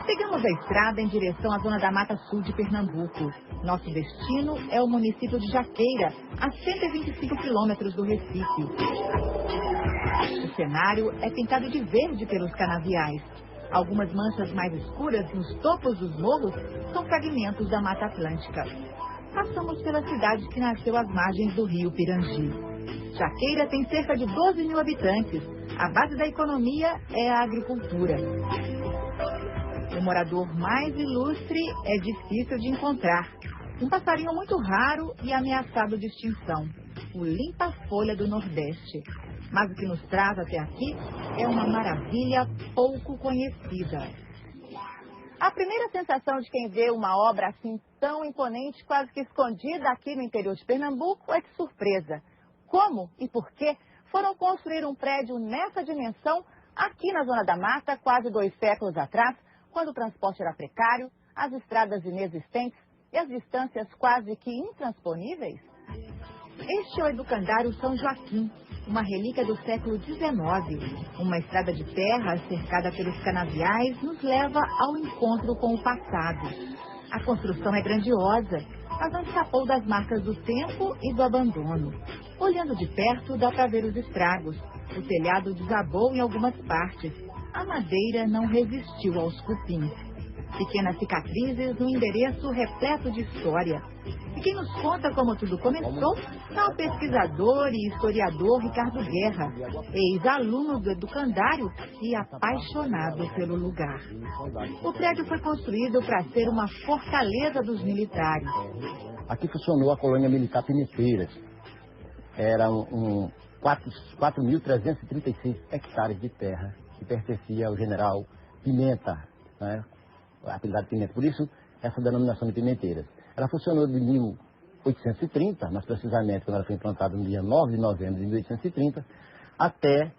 Pegamos a estrada em direção à zona da Mata Sul de Pernambuco. Nosso destino é o município de Jaqueira, a 125 quilômetros do Recife. O cenário é pintado de verde pelos canaviais. Algumas manchas mais escuras nos topos dos morros são fragmentos da Mata Atlântica. Passamos pela cidade que nasceu às margens do rio Pirangi. Jaqueira tem cerca de 12 mil habitantes. A base da economia é a agricultura. O morador mais ilustre é difícil de encontrar. Um passarinho muito raro e ameaçado de extinção. O limpa-folha do Nordeste. Mas o que nos traz até aqui é uma maravilha pouco conhecida. A primeira sensação de quem vê uma obra assim tão imponente, quase que escondida aqui no interior de Pernambuco, é de surpresa. Como e por que foram construir um prédio nessa dimensão aqui na Zona da Mata, quase 2 séculos atrás, quando o transporte era precário, as estradas inexistentes e as distâncias quase que intransponíveis? Este é o Educandário São Joaquim, uma relíquia do século XIX. Uma estrada de terra cercada pelos canaviais nos leva ao encontro com o passado. A construção é grandiosa, mas não escapou das marcas do tempo e do abandono. Olhando de perto, dá para ver os estragos. O telhado desabou em algumas partes. A madeira não resistiu aos cupins. Pequenas cicatrizes no endereço repleto de história. E quem nos conta como tudo começou é o pesquisador e historiador Ricardo Guerra, ex-aluno do Educandário e apaixonado pelo lugar. O prédio foi construído para ser uma fortaleza dos militares. Aqui funcionou a colônia militar Pimenteiras. Eram 4.336 hectares de terra que pertencia ao general Pimenta, né? A apelidado Pimenta. Por isso, essa denominação de Pimenteiras. Ela funcionou de 1830, mais precisamente quando ela foi implantada no dia 9 de novembro de 1830, até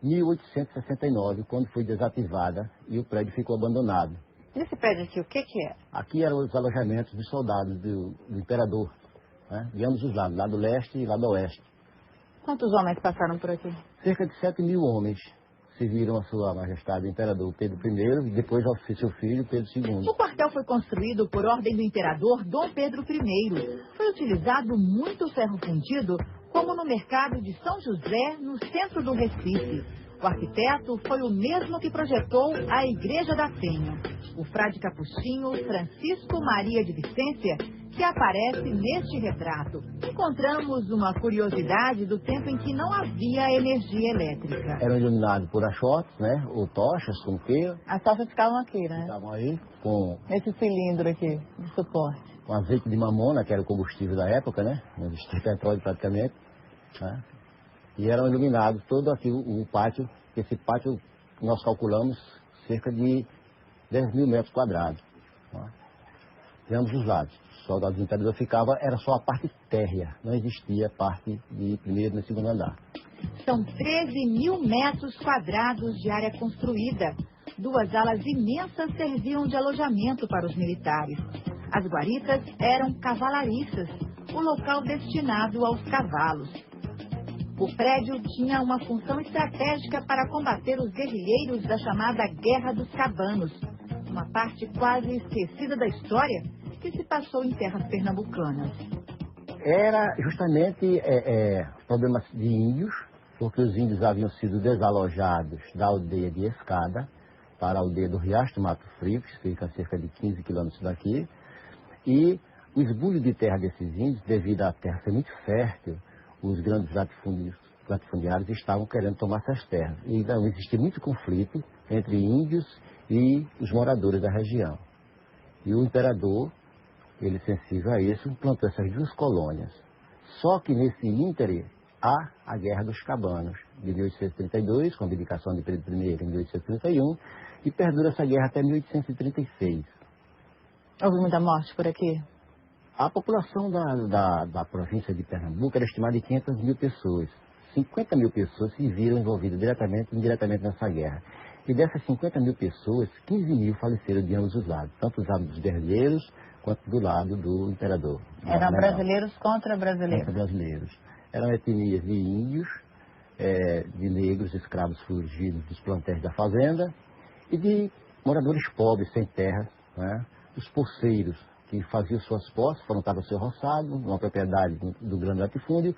1869, quando foi desativada e o prédio ficou abandonado. Nesse prédio aqui, o que é? Aqui eram os alojamentos dos soldados do imperador, né? De ambos os lados, lado leste e lado oeste. Quantos homens passaram por aqui? Cerca de 7.000 homens serviram a sua majestade o imperador Pedro I e depois ao seu filho Pedro II. O quartel foi construído por ordem do imperador Dom Pedro I. Foi utilizado muito ferro fundido, como no mercado de São José, no centro do Recife. O arquiteto foi o mesmo que projetou a Igreja da Penha. O frade capuchinho Francisco Maria de Vicência, que aparece neste retrato. Encontramos uma curiosidade do tempo em que não havia energia elétrica. Eram iluminados por achotes, né? Ou tochas, com que? As tochas ficavam aqui, né? Ficavam aí com... Esse cilindro aqui, de suporte. Com azeite de mamona, que era o combustível da época, né? Não existia petróleo praticamente, né? E eram iluminados todo aqui o pátio. Esse pátio nós calculamos cerca de 10.000 metros quadrados, né? De ambos os lados. Os soldados do imperador ficava, era só a parte térrea, não existia a parte de primeiro e segundo andar. São 13.000 metros quadrados de área construída. 2 alas imensas serviam de alojamento para os militares. As guaritas eram cavalariças, o local destinado aos cavalos. O prédio tinha uma função estratégica para combater os guerrilheiros da chamada Guerra dos Cabanos, uma parte quase esquecida da história que se passou em terras pernambucanas. Era justamente problemas de índios, porque os índios haviam sido desalojados da aldeia de Escada para a aldeia do Riacho do Mato Frio, que fica a cerca de 15 quilômetros daqui, e o esbulho de terra desses índios, devido à terra ser muito fértil, os grandes latifundiários estavam querendo tomar essas terras. E então existia muito conflito entre índios e os moradores da região. E o imperador, ele sensível a isso, implantou essas 2 colônias. Só que nesse íntere há a Guerra dos Cabanos, de 1832, com a abdicação de Pedro I em 1831, e perdura essa guerra até 1836. Houve muita morte por aqui? A população da província de Pernambuco era estimada de 500.000 pessoas. 50.000 pessoas se viram envolvidas diretamente e indiretamente nessa guerra. E dessas 50.000 pessoas, 15.000 faleceram de ambos os lados, tanto dos lados dos guerrilheiros quanto do lado do imperador. Eram brasileiros contra brasileiros? Contra brasileiros. Eram etnias de índios, de negros, escravos fugidos dos plantéis da fazenda, e de moradores pobres, sem terra, né? Os poceiros, que faziam suas posses, plantavam seu roçado, uma propriedade do grande latifúndio,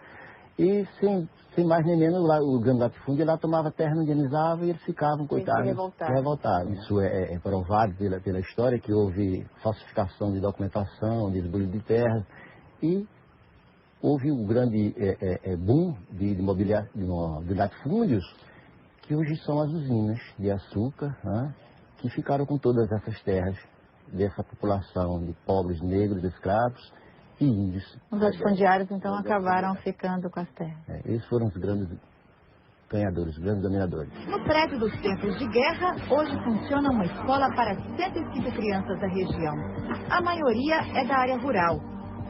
e sem mais nem menos, lá, o grande latifúndio lá tomava terra, não indenizava, e eles ficavam, coitados, revoltados. Isso é provado pela história, que houve falsificação de documentação, desbulho de terra, e houve um grande boom de latifúndios, que hoje são as usinas de açúcar, né, que ficaram com todas essas terras dessa população de pobres, negros, escravos e índios. Os latifundiários, então, acabaram ficando com as terras. Eles foram os grandes ganhadores, os grandes dominadores. No prédio dos tempos de guerra, hoje funciona uma escola para 105 crianças da região. A maioria é da área rural.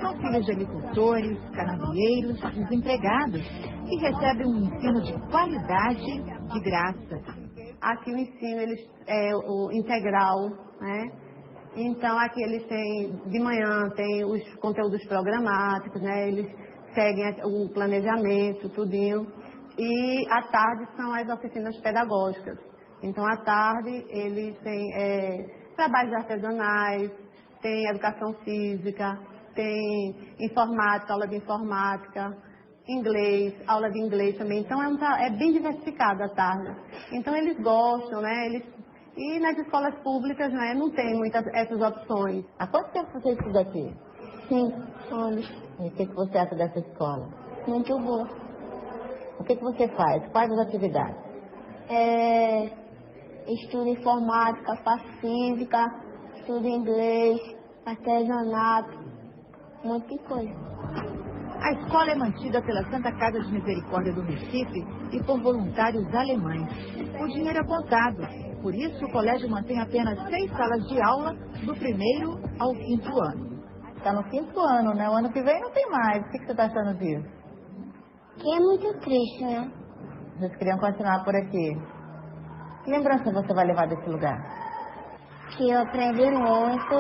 São filhos de agricultores, canavieiros, desempregados, que recebem um ensino de qualidade de graça. Aqui o ensino é o integral, né? Então aqui eles têm, de manhã tem os conteúdos programáticos, né? Eles seguem o planejamento, tudinho. E à tarde são as oficinas pedagógicas. Então à tarde eles têm trabalhos artesanais, tem educação física, tem informática, aula de informática, inglês, aula de inglês também. Então é bem diversificado à tarde. Então eles gostam, né? E nas escolas públicas, né, não tem muitas essas opções. Há quanto tempo você estuda aqui? 5 anos. E o que você acha dessa escola? Muito boa. O que você faz? Quais as atividades? Estudo informática, faço física, estudo inglês, artesanato, um monte de coisa. A escola é mantida pela Santa Casa de Misericórdia do Recife e por voluntários alemães. O dinheiro é contado. Por isso, o colégio mantém apenas 6 salas de aula do 1º ao 5º ano. Está no 5º ano, né? O ano que vem não tem mais. O que você está achando disso? Que é muito triste, né? Vocês queriam continuar por aqui. Que lembrança você vai levar desse lugar? Que eu aprendi muito,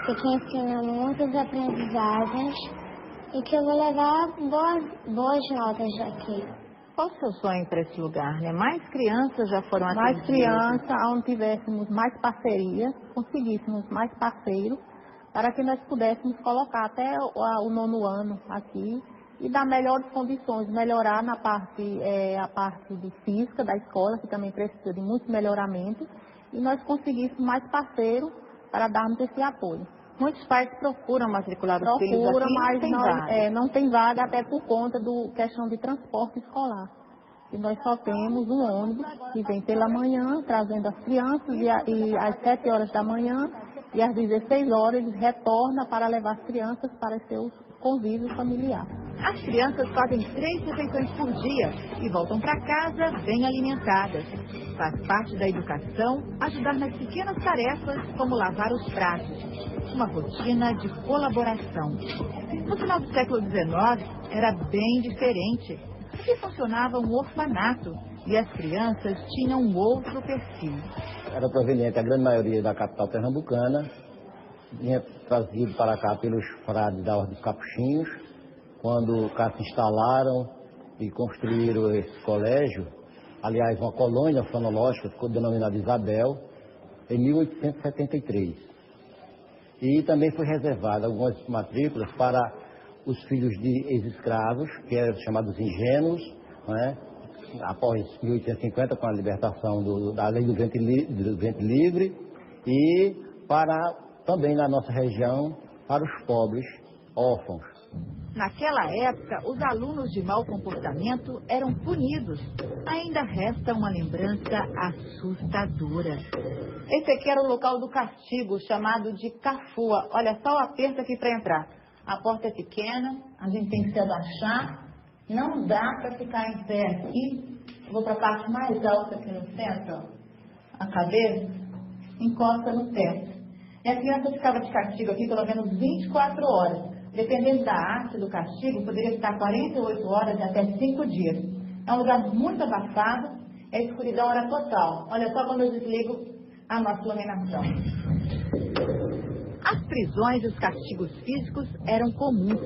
que aqui ensina muitas aprendizagens e que eu vou levar boas notas daqui. Qual o seu sonho para esse lugar, né? Mais crianças já foram atendidas? Mais crianças, onde tivéssemos mais parceria, conseguíssemos mais parceiros, para que nós pudéssemos colocar até o 9º ano aqui e dar melhores condições, melhorar na parte, a parte de física da escola, que também precisa de muito melhoramento, e nós conseguíssemos mais parceiros para darmos esse apoio. Muitos pais procuram matricular os filhos aqui, mas não tem vaga, até por conta da questão de transporte escolar. E nós só temos um ônibus que vem pela manhã, trazendo as crianças, e às 7 horas da manhã, e às 16 horas eles retornam para levar as crianças para seus convívios familiares. As crianças fazem 3 refeições por dia e voltam para casa bem alimentadas. Faz parte da educação ajudar nas pequenas tarefas, como lavar os pratos. Uma rotina de colaboração. No final do século XIX, era bem diferente. Aqui funcionava um orfanato e as crianças tinham um outro perfil. Era proveniente, a grande maioria da capital pernambucana, vinha trazido para cá pelos frades da Ordem dos Capuchinhos, quando cá se instalaram e construíram esse colégio, aliás, uma colônia fonológica, ficou denominada Isabel, em 1873. E também foi reservada algumas matrículas para os filhos de ex-escravos, que eram chamados ingênuos, né? Após 1850, com a libertação da lei do ventre livre, e para também na nossa região, para os pobres órfãos. Naquela época, os alunos de mau comportamento eram punidos. Ainda resta uma lembrança assustadora. Esse aqui era o local do castigo, chamado de cafua. Olha só o aperto aqui para entrar. A porta é pequena, a gente tem que se abaixar. Não dá para ficar em pé aqui. Vou para a parte mais alta aqui no centro, ó. A cabeça encosta no teto. E a criança ficava de castigo aqui pelo menos 24 horas. Dependendo da arte do castigo, poderia ficar 48 horas e até 5 dias. É um lugar muito abafado, a escuridão era total. Olha só quando eu desligo a nossa iluminação. As prisões e os castigos físicos eram comuns.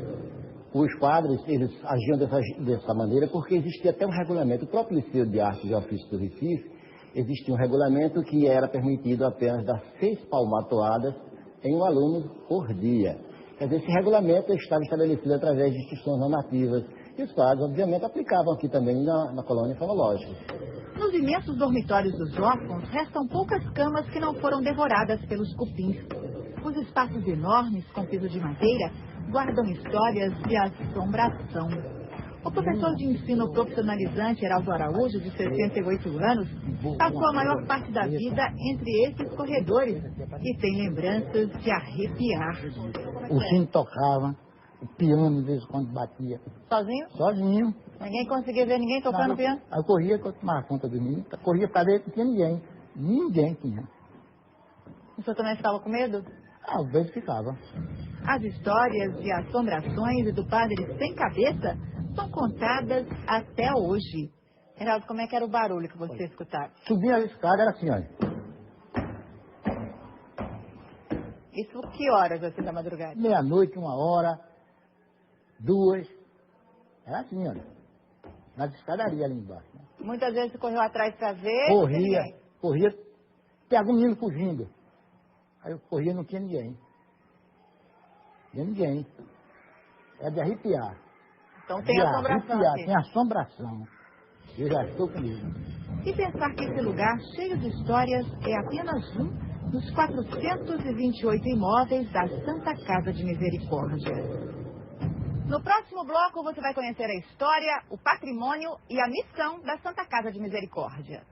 Os padres, eles agiam dessa maneira porque existia até um regulamento. O próprio Liceu de Arte e Ofício do Recife, existia um regulamento que era permitido apenas dar 6 palmatoadas em um aluno por dia. Quer dizer, esse regulamento estava estabelecido através de instruções normativas, e os quais, obviamente, aplicavam aqui também na colônia fonológica. Nos imensos dormitórios dos órfãos, restam poucas camas que não foram devoradas pelos cupins. Os espaços enormes, com piso de madeira, guardam histórias de assombração. O professor de ensino profissionalizante Heraldo Araújo, de 68 anos, passou a maior parte da vida entre esses corredores e tem lembranças de arrepiar. O sino tocava, o piano de vez em quando batia. Sozinho? Sozinho. Ninguém conseguia ver ninguém tocando piano? Aí eu corria, quando tomava conta do menino, corria para dentro, não tinha ninguém. Ninguém tinha. O senhor também ficava com medo? Às vezes ficava. As histórias de assombrações e do padre sem cabeça são contadas até hoje. Heraldo, como é que era o barulho que você escutava? Subia a escada, era assim, olha. Isso que horas, assim, da madrugada? 1h, 1h, 2h. Era assim, olha. Nas escadarias ali embaixo. Né? Muitas vezes você correu atrás para ver? Corria. Tem algum menino fugindo. Aí eu corria e não tinha ninguém. Tinha ninguém. É de arrepiar. Então tem assombração aqui. Tem assombração. Eu já estou comigo. E pensar que esse lugar cheio de histórias é apenas um dos 428 imóveis da Santa Casa de Misericórdia. No próximo bloco você vai conhecer a história, o patrimônio e a missão da Santa Casa de Misericórdia.